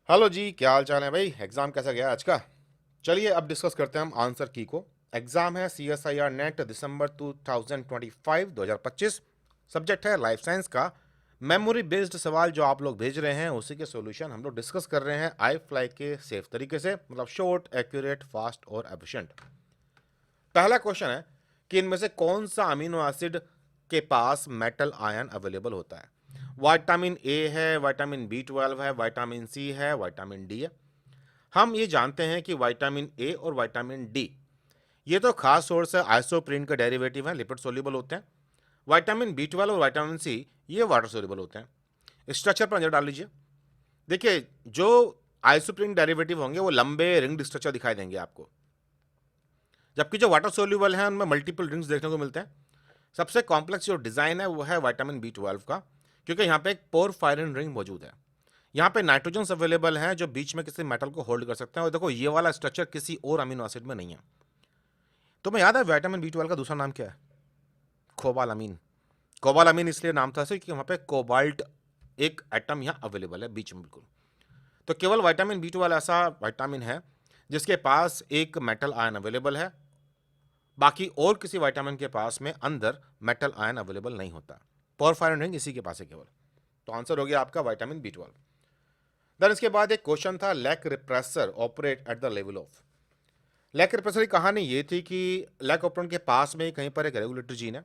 Hello जी, क्या हाल चाल है भाई। एग्जाम कैसा गया आज का? चलिए अब डिस्कस करते हैं हम आंसर की को। एग्जाम है C S I R NET दिसंबर 2025 2025। सब्जेक्ट है लाइफ साइंस का। मेमोरी बेस्ड सवाल जो आप लोग भेज रहे हैं उसी के सॉल्यूशन हम लोग डिस्कस कर रहे हैं आई फ्लाई के सेफ तरीके से, मतलब शॉर्ट, एक्यूरेट, फास्ट और एफिशिएंट। पहला क्वेश्चन है कि इनमें से कौन सा अमीनो एसिड के पास मेटल आयन अवेलेबल होता है? विटामिन ए है, विटामिन B12 है, विटामिन सी है, विटामिन डी है। हम ये जानते हैं कि विटामिन ए और विटामिन डी ये तो खास सोर्स है, आइसोप्रीन के डेरिवेटिव हैं, लिपिड सोल्यूबल होते हैं। विटामिन B12 और विटामिन सी ये वाटर सोल्यूबल होते हैं। स्ट्रक्चर पर नजर डाल लीजिए। देखिए, जो आइसोप्रीन डेरिवेटिव होंगे वो लंबे रिंग्ड स्ट्रक्चर दिखाई देंगे आपको, जबकि जो वाटर सोल्यूबल हैं उनमें मल्टीपल रिंग्स देखने को मिलते हैं। सबसे कॉम्प्लेक्स जो डिजाइन है वो है विटामिन B12 का, क्योंकि यहाँ पे एक पोरफायरिन रिंग मौजूद है। यहाँ पे नाइट्रोजन्स अवेलेबल हैं जो बीच में किसी मेटल को होल्ड कर सकते हैं, और देखो ये वाला स्ट्रक्चर किसी और अमीनो एसिड में नहीं है। तो मैं याद है विटामिन B12 का दूसरा नाम क्या है? कोबालामीन। कोबालामीन इसलिए नाम था क्योंकि वहाँ पे कोबाल्ट एक एटम यहाँ अवेलेबल है बीच में, बिल्कुल। तो केवल विटामिन B12 ऐसा विटामिन है जिसके पास एक मेटल आयन अवेलेबल है, बाकी और किसी विटामिन के पास में अंदर मेटल आयन अवेलेबल नहीं होता। पोरफायरिन रिंग इसी के पास है केवल। तो आंसर हो गया आपका विटामिन B12। देन इसके बाद एक क्वेश्चन था, lac repressor operate at the level of. Lac repressor की कहानी ये थी कि लैक ऑपरेंट के पास में कहीं पर एक रेगुलेटरी जीन है,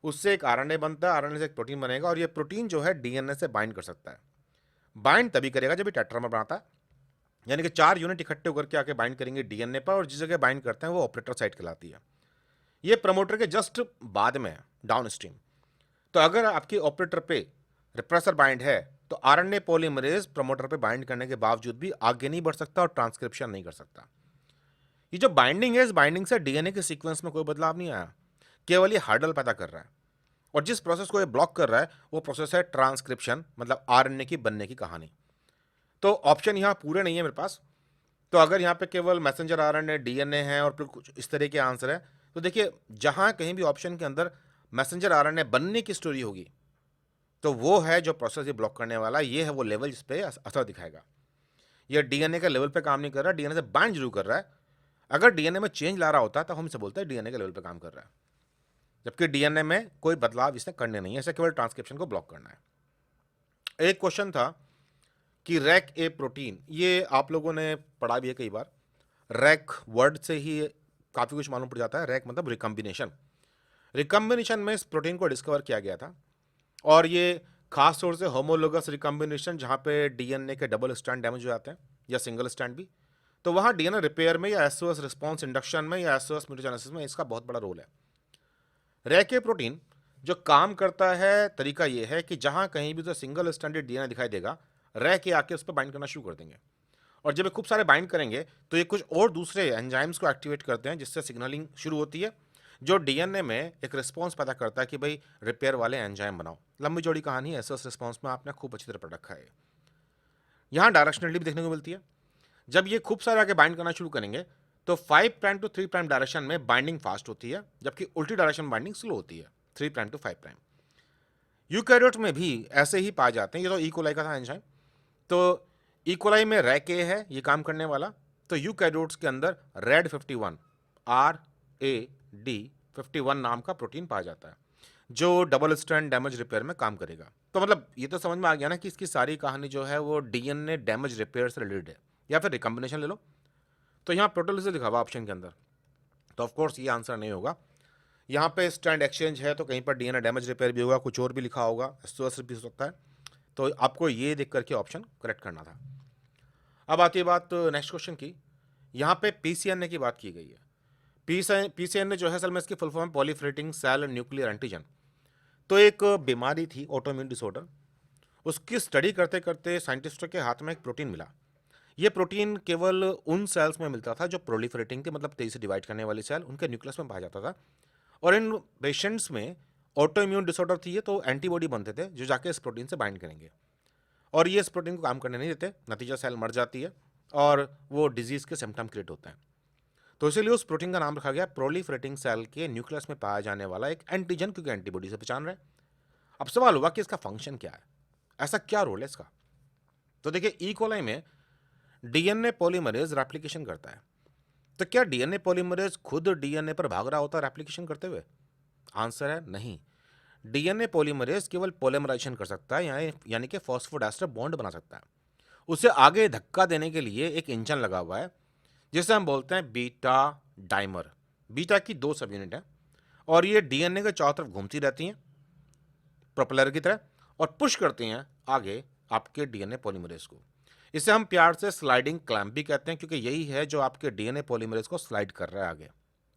उससे एक आरएनए बनता है, आरएनए से एक प्रोटीन बनेगा, और ये प्रोटीन जो है डीएनए से बाइंड कर सकता है। बाइंड तभी करेगा जब ये टेट्रामर बनाता है, यानी कि 4 यूनिट इकट्ठे होकर के आके बाइंड करेंगे डीएनए पर, और जिस जगह बाइंड करते हैं वो ऑपरेटर साइट कहलाती है। ये प्रमोटर के जस्ट बाद में है, डाउन स्ट्रीम। तो अगर आपकी ऑपरेटर पे रिप्रेसर बाइंड है तो आरएनए पॉलीमरेज प्रमोटर पे बाइंड करने के बावजूद भी आगे नहीं बढ़ सकता और ट्रांसक्रिप्शन नहीं कर सकता। ये जो बाइंडिंग है, इस बाइंडिंग से डीएनए के सीक्वेंस में कोई बदलाव नहीं आया, केवल ये हार्डल पैदा कर रहा है। और जिस प्रोसेस को ये ब्लॉक कर रहा है वो प्रोसेस है ट्रांसक्रिप्शन, मतलब आरएनए की बनने की कहानी। तो ऑप्शन यहाँ पूरे नहीं है मेरे पास। तो अगर यहाँ पे केवल मैसेंजर आरएनए, डीएनए है और फिर कुछ इस तरह के आंसर है, तो देखिए जहां कहीं भी ऑप्शन के अंदर मैसेंजर आरएनए बनने की स्टोरी होगी तो वो है जो प्रोसेस ये ब्लॉक करने वाला, ये है वो लेवल जिस पे असर दिखाएगा। ये डीएनए के लेवल पे काम नहीं कर रहा, डीएनए से बाइंड जरूर कर रहा है। अगर डीएनए में चेंज ला रहा होता तो हम इसे बोलते हैं डीएनए के लेवल पे काम कर रहा है, जबकि डीएनए में कोई बदलाव इसने करने नहीं है, इसे केवल ट्रांसक्रिप्शन को ब्लॉक करना है। एक क्वेश्चन था कि रैक ए प्रोटीन, ये आप लोगों ने पढ़ा भी है कई बार। रैक वर्ड से ही काफ़ी कुछ मालूम पड़ जाता है। रैक मतलब रिकम्बिनेशन। रिकम्बिनेशन में इस प्रोटीन को डिस्कवर किया गया था, और ये खास तौर से होमोलोगस रिकम्बिनेशन, जहाँ पे डीएनए के डबल स्ट्रैंड डैमेज हो जाते हैं या सिंगल स्ट्रैंड भी, तो वहाँ डीएनए रिपेयर में या एसओएस रिस्पॉन्स इंडक्शन में या एसओएस म्यूटेजेनेसिस में इसका बहुत बड़ा रोल है। रैके प्रोटीन जो काम करता है, तरीका ये है कि जहाँ कहीं भी तो सिंगल स्ट्रैंडेड डीएनए दिखाई देगा, रैके आके उस पर बाइंड करना शुरू कर देंगे, और जब ये खूब सारे बाइंड करेंगे तो ये कुछ और दूसरे एंजाइम्स को एक्टिवेट करते हैं, जिससे सिग्नलिंग शुरू होती है, जो डीएनए में एक रिस्पॉन्स पैदा करता है कि भाई रिपेयर वाले एंजाइम बनाओ। लंबी चौड़ी कहानी है, एसओएस रिस्पॉन्स में आपने खूब अच्छी तरह पढ़ रखा है। यहाँ डायरेक्शनलिटी भी देखने को मिलती है। जब ये खूब सारे आगे बाइंड करना शुरू करेंगे तो 5' टू 3' डायरेक्शन में बाइंडिंग फास्ट होती है, जबकि उल्टी डायरेक्शन बाइंडिंग स्लो होती है, 3' टू 5'। यूकैरियोट में भी ऐसे ही पाए जाते हैं। ये तो इकोलाई का था एंजाइम। तो इकोलाई में रैक ए है ये काम करने वाला, तो यूकैरियोट्स के अंदर रेड 51, RAD51 नाम का प्रोटीन पाया जाता है, जो डबल स्ट्रैंड डैमेज रिपेयर में काम करेगा। तो मतलब ये तो समझ में आ गया ना कि इसकी सारी कहानी जो है वो डीएनए डैमेज रिपेयर से रिलेटेड है, या फिर रिकम्बिनेशन ले लो। तो यहाँ प्रोटोलिसिस लिखा हुआ ऑप्शन के अंदर, तो ऑफकोर्स ये आंसर नहीं होगा। यहाँ पे स्ट्रैंड एक्सचेंज है तो कहीं पर डीएनए डैमेज रिपेयर भी होगा, कुछ और भी लिखा होगा, एसओएस भी हो सकता है। तो आपको ये देख करके ऑप्शन करेक्ट करना था। अब आती है बात नेक्स्ट क्वेश्चन की। यहाँ पे पीसीएनए की बात की गई है। पीसीएनए जो है असल में इसकी full form proliferating cell nuclear antigen. तो एक बीमारी थी, ऑटोइम्यून डिसऑर्डर। उसकी स्टडी करते करते साइंटिस्टों के हाथ में एक प्रोटीन मिला। ये प्रोटीन केवल उन सेल्स में मिलता था जो प्रोलिफरेटिंग थे, मतलब तेजी से डिवाइड करने वाली सेल, उनके न्यूक्लियस में पाया जाता था। और इन पेशेंट्स में ऑटो इम्यून डिसऑर्डर थी ये, तो एंटीबॉडी बनते थे जो जाके इस प्रोटीन से बाइंड करेंगे, और ये इस प्रोटीन को काम करने नहीं देते, नतीजा सेल मर जाती है और वो डिजीज के सिम्टम क्रिएट होते हैं। तो इसीलिए उस प्रोटीन का नाम रखा गया प्रोलिफरेटिंग सेल के न्यूक्लियस में पाया जाने वाला एक एंटीजन, क्योंकि एंटीबॉडी से पहचान रहे। अब सवाल हुआ कि इसका फंक्शन क्या है, ऐसा क्या रोल है इसका। तो देखिए, ई कोलाई में डीएनए पॉलीमरेज रेप्लिकेशन करता है। तो क्या डीएनए पॉलीमरेज खुद डीएनए पर भाग रहा होता है रेप्लिकेशन करते हुए? आंसर है नहीं। डीएनए पॉलीमरेज केवल पॉलीमराइजेशन कर सकता है, यानी कि फॉस्फोडाइस्टर बॉन्ड बना सकता है। उसे आगे धक्का देने के लिए एक इंजन लगा हुआ है जिसे हम बोलते हैं बीटा डाइमर। बीटा की 2 सब यूनिट है और ये डीएनए के चारों तरफ घूमती रहती हैं प्रोपेलर की तरह और पुश करती हैं आगे आपके डीएनए पॉलीमरेज को। इसे हम प्यार से स्लाइडिंग क्लैंप भी कहते हैं, क्योंकि यही है जो आपके डीएनए पॉलीमरेज को स्लाइड कर रहा है आगे।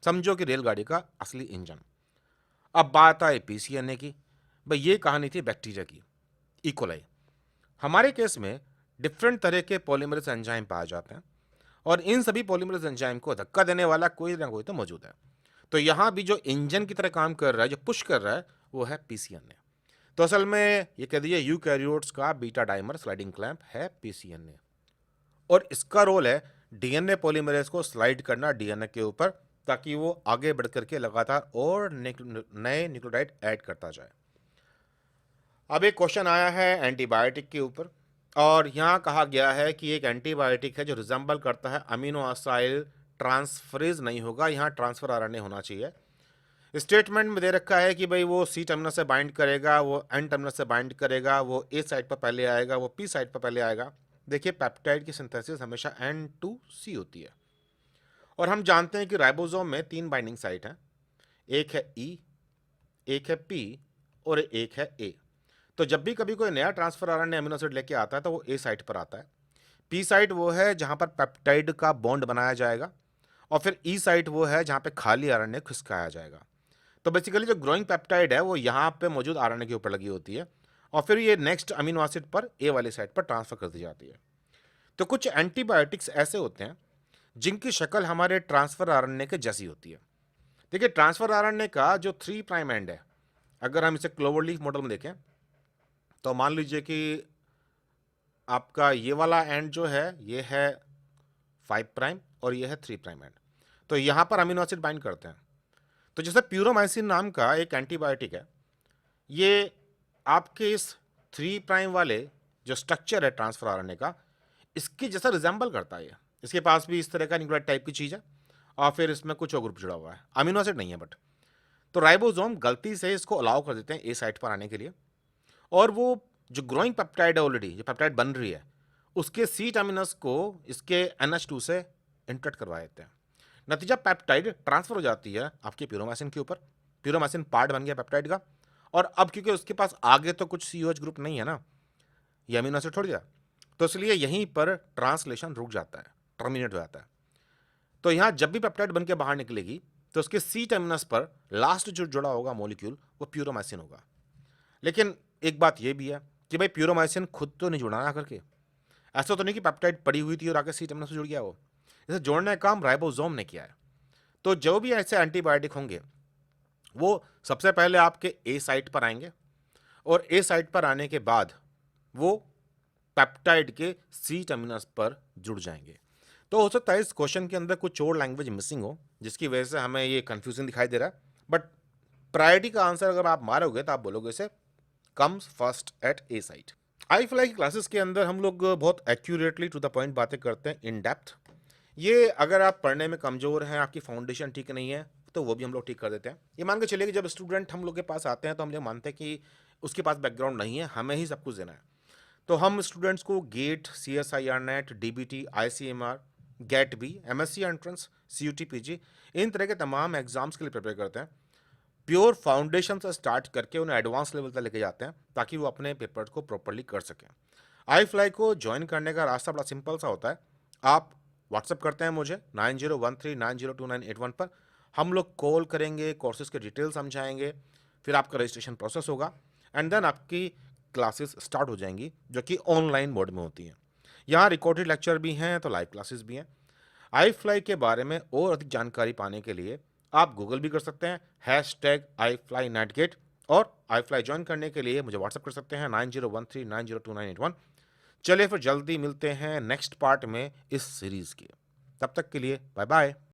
समझो कि रेलगाड़ी का असली इंजन। अब बात आए पीसीएनए की। भाई ये कहानी थी बैक्टीरिया की, इकोलाई। हमारे केस में डिफरेंट तरह के पॉलीमरेज एंजाइम पाए जाते हैं और इन सभी पॉलीमरेज एंजाइम को धक्का देने वाला कोई ना कोई तो मौजूद है। तो यहां भी जो इंजन की तरह काम कर रहा है, जो पुश कर रहा है, वो है पीसीएनए। तो असल में ये कह दीजिए यूकैरियोट्स का बीटा डाइमर स्लाइडिंग क्लैंप है पीसीएनए और इसका रोल है डीएनए पॉलीमरेज को स्लाइड करना डीएनए के ऊपर, ताकि वो आगे बढ़ करके लगातार और नए न्यूक्लियोटाइड ऐड करता जाए। अब एक क्वेश्चन आया है एंटीबायोटिक के ऊपर और यहाँ कहा गया है कि एक एंटीबायोटिक है जो रिजेंबल करता है अमीनो असाइल ट्रांसफरेज नहीं होगा, यहाँ ट्रांसफर आरएनए होना चाहिए। स्टेटमेंट में दे रखा है कि भाई वो सी टर्मिनस से बाइंड करेगा, वो एन टर्मिनस से बाइंड करेगा, वो ए साइड पर पहले आएगा, वो पी साइड पर पहले आएगा। देखिए पेप्टाइड की सिंथेसिस हमेशा N2C होती है और हम जानते हैं कि राइबोसोम में 3 बाइंडिंग साइट हैं, एक है E, एक है P और एक है A। तो जब भी कभी कोई नया ट्रांसफर आरएनए अमीनो एसिड लेके आता है तो वो ए साइट पर आता है। पी साइट वो है जहां पर पेप्टाइड का बॉन्ड बनाया जाएगा और फिर ई साइट वो है जहां पे खाली आरएनए खिसकाया जाएगा। तो बेसिकली जो ग्रोइंग पेप्टाइड है वो यहाँ पे मौजूद आरएनए के ऊपर लगी होती है और फिर ये नेक्स्ट अमीनो एसिड पर ए वाली साइट पर ट्रांसफर कर दी जाती है। तो कुछ एंटीबायोटिक्स ऐसे होते हैं जिनकी शक्ल हमारे ट्रांसफर आरएनए के जैसी होती है। देखिए ट्रांसफर आरएनए का जो 3 प्राइम एंड है, अगर हम इसे क्लोवरलीफ मॉडल में देखें तो मान लीजिए कि आपका ये वाला एंड जो है ये है 5 प्राइम और ये है 3 प्राइम एंड। तो यहाँ पर अमीनो एसिड बाइंड करते हैं। तो जैसे प्यूरोमाइसिन नाम का एक एंटीबायोटिक है, ये आपके इस 3 प्राइम वाले जो स्ट्रक्चर है ट्रांसफर आरएनए का, इसके जैसा रिजेंबल करता है। इसके पास भी इस तरह का न्यूक्लियोटाइड टाइप की चीज़ है और फिर इसमें कुछ और ग्रुप जुड़ा हुआ है, अमीनो एसिड नहीं है बट। तो राइबोसोम गलती से इसको अलाउ कर देते हैं ए साइट पर आने के लिए और वो जो ग्रोइंग पेप्टाइड है ऑलरेडी जो पेप्टाइड बन रही है उसके सी टर्मिनस को इसके NH2 से इंटरेक्ट करवा देते हैं। नतीजा पेप्टाइड ट्रांसफर हो जाती है आपके प्यूरोमाइसिन के ऊपर। प्यूरोमाइसिन पार्ट बन गया पेप्टाइड का और अब क्योंकि उसके पास आगे तो कुछ COH ग्रुप नहीं है ना, ये अमीनो एसिड छोड़ दिया, तो इसलिए यहीं पर ट्रांसलेशन रुक जाता है, टर्मिनेट हो जाता है। तो यहाँ जब भी पेप्टाइड बन के बाहर निकलेगी तो उसके सी टर्मिनस पर लास्ट जो जुड़ा होगा मॉलिक्यूल वो प्यूरोमाइसिन होगा। लेकिन एक बात ये भी है कि भाई प्यूरोमाइसिन खुद तो नहीं जुड़ा ना करके, ऐसा तो नहीं कि पेप्टाइड पड़ी हुई थी और आके सी टर्मिनस से जुड़ गया वो। इसे जोड़ने का काम राइबोसोम ने किया है। तो जो भी ऐसे एंटीबायोटिक होंगे वो सबसे पहले आपके ए साइट पर आएंगे और ए साइट पर आने के बाद वो पेप्टाइड के सी टर्मिनस पर जुड़ जाएंगे। तो हो सकता है इस क्वेश्चन के अंदर कुछ और लैंग्वेज मिसिंग हो जिसकी वजह से हमें ये कंफ्यूजन दिखाई दे रहा है, बट प्रायोरिटी का आंसर अगर आप मारोगे तो आप बोलोगे इसे comes first at a sight. I fly की क्लासेस के अंदर हम लोग बहुत एक्यूरेटली टू द पॉइंट बातें करते हैं, इन डेप्थ। ये अगर आप पढ़ने में कमज़ोर हैं, आपकी फाउंडेशन ठीक नहीं है, तो वो भी हम लोग ठीक कर देते हैं। ये मान के चलिए कि जब स्टूडेंट हम लोग के पास आते हैं तो हम ये मानते हैं कि उसके पास बैकग्राउंड नहीं है, हमें ही सब कुछ देना है। तो हम स्टूडेंट्स को GATE, CSIR NET, DBT, ICMR, GATE B, MSc entrance, CUT PG, इन तरह के तमाम एग्जाम्स के लिए प्रिपेयर करते हैं। प्योर फाउंडेशन से स्टार्ट करके उन्हें एडवांस लेवल तक लेके जाते हैं ताकि वो अपने पेपर को प्रॉपरली कर सकें। आई फ्लाई को ज्वाइन करने का रास्ता बड़ा सिंपल सा होता है। आप व्हाट्सअप करते हैं मुझे 9013902981 पर, हम लोग कॉल करेंगे, कोर्सेज के डिटेल समझाएंगे, फिर आपका रजिस्ट्रेशन प्रोसेस होगा एंड देन आपकी क्लासेस स्टार्ट हो जाएंगी जो कि ऑनलाइन मोड में होती हैं। यहाँ रिकॉर्डेड लेक्चर भी हैं तो लाइव क्लासेस भी हैं। आई फ्लाई के बारे में और अधिक जानकारी पाने के लिए आप गूगल भी कर सकते हैं #iFlyNetGate और आई फ्लाई ज्वाइन करने के लिए मुझे व्हाट्सअप कर सकते हैं 9013902981। चलिए फिर जल्दी मिलते हैं नेक्स्ट पार्ट में इस सीरीज़ के। तब तक के लिए बाय बाय।